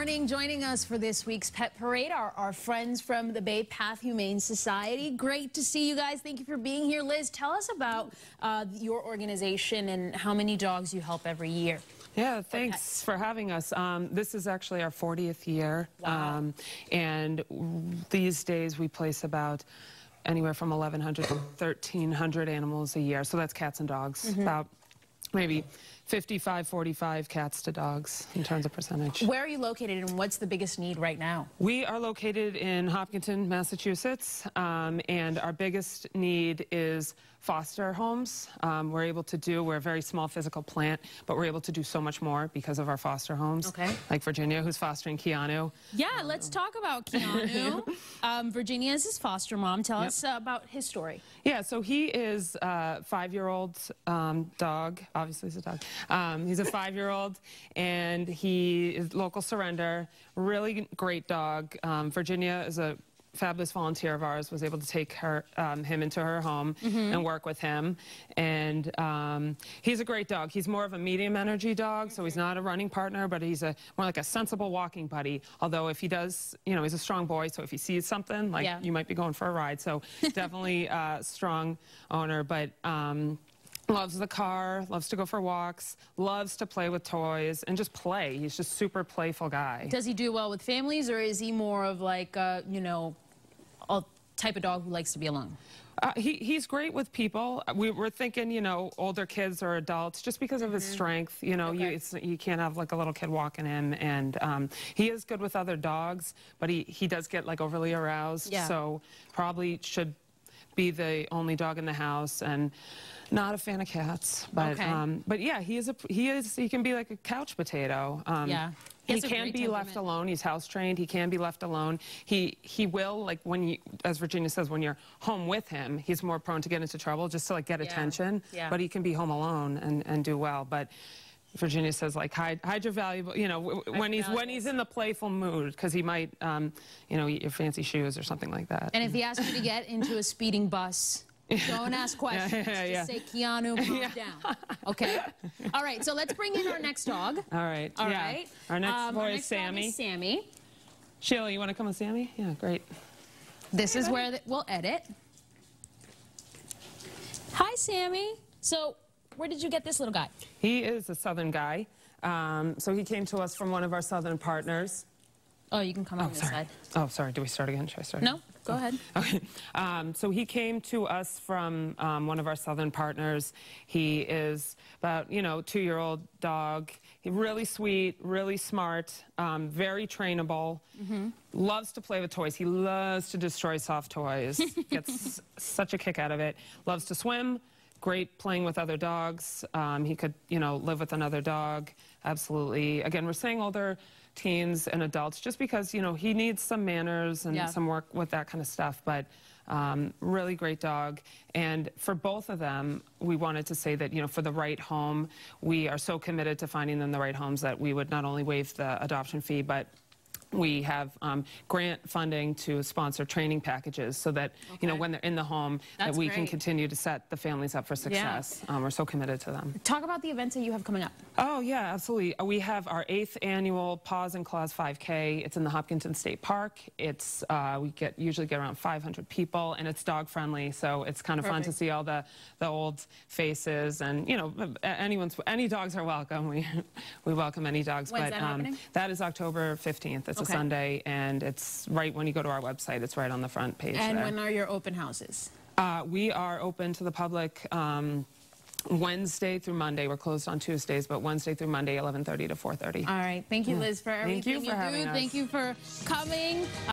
morning. Joining us for this week's Pet Parade are our friends from the Baypath Humane Society. Great to see you guys. Thank you for being here. Liz, tell us about your organization and how many dogs you help every year. Yeah, thanks for having us. This is actually our 40th year. Wow. And these days we place about anywhere from 1,100 to 1,300 animals a year. So that's cats and dogs. About maybe 55, 45 cats to dogs in terms of percentage. Where are you located and what's the biggest need right now? We are located in Hopkinton, Massachusetts, and our biggest need is foster homes. We're a very small physical plant, but we're able to do so much more because of our foster homes. Okay. Like Virginia, who's fostering Keanu. Yeah, let's talk about Keanu. Virginia is his foster mom. Tell us about his story. Yeah, so he is a 5-year-old dog. Obviously, he's a dog. He's a 5-year-old, and he is local surrender. Really great dog. Virginia is a fabulous volunteer of ours, was able to take him into her home and work with him. And he's a great dog. He's more of a medium energy dog, so he's not a running partner, but he's more like a sensible walking buddy. Although if he does, you know, he's a strong boy, so if he sees something, like you might be going for a ride. So definitely a strong owner, but loves the car, loves to go for walks, loves to play with toys, and just play. He's just super playful guy. Does he do well with families, or is he more of like, you know, a type of dog who likes to be alone? He's great with people. We're thinking, you know, older kids or adults, just because of his strength. You know, you can't have like a little kid walking him, and he is good with other dogs, but he does get like overly aroused. So probably should be the only dog in the house, and not a fan of cats. But yeah, he can be like a couch potato. He can be left alone. He's house trained. He can be left alone. He will, like, when you, as Virginia says, when you're home with him, he's more prone to get into trouble, just to like get attention. But he can be home alone and do well. But Virginia says, like, hide your valuable, you know, when he's in the playful mood, because he might, you know, eat your fancy shoes or something like that. And if he asks you to get into a speeding bus, don't ask questions. Just say, Keanu, calm down. Okay? All right, so let's bring in our next dog. All right. All right. Our next boy is Sammy. Sammy. Sheila, you want to come with Sammy? Yeah, great. This is where we'll edit. Hi, Sammy. So, where did you get this little guy? He is a southern guy. So he came to us from one of our southern partners. Oh, you can come on this side. Oh, sorry. Do we start again? Should I start? No, go ahead. Okay. So he came to us from one of our southern partners. He is about, you know, 2-year-old dog. He's really sweet, really smart, very trainable. Loves to play with toys. He loves to destroy soft toys. Gets such a kick out of it. Loves to swim. Great playing with other dogs. He could, you know, live with another dog. Absolutely. Again, we're saying older teens and adults just because, you know, he needs some manners and some work with that kind of stuff. But really great dog. And for both of them, we wanted to say that, you know, for the right home, we are so committed to finding them the right homes that we would not only waive the adoption fee, but we have grant funding to sponsor training packages so that, you know, when they're in the home, that we can continue to set the families up for success. We're so committed to them. Talk about the events that you have coming up. Oh, yeah, absolutely. We have our 8th annual Paws and Claws 5K. It's in the Hopkinton State Park. It's, we usually get around 500 people, and it's dog friendly, so it's kind of fun to see all the old faces, and, you know, any dogs are welcome. We welcome any dogs. When's that happening? That is October 15th. It's a Sunday, and it's right when you go to our website. It's right on the front page. And when are your open houses? We are open to the public Wednesday through Monday. We're closed on Tuesdays, but Wednesday through Monday, 11:30 to 4:30. All right. Thank you, Liz, for everything you do. Thank you for coming.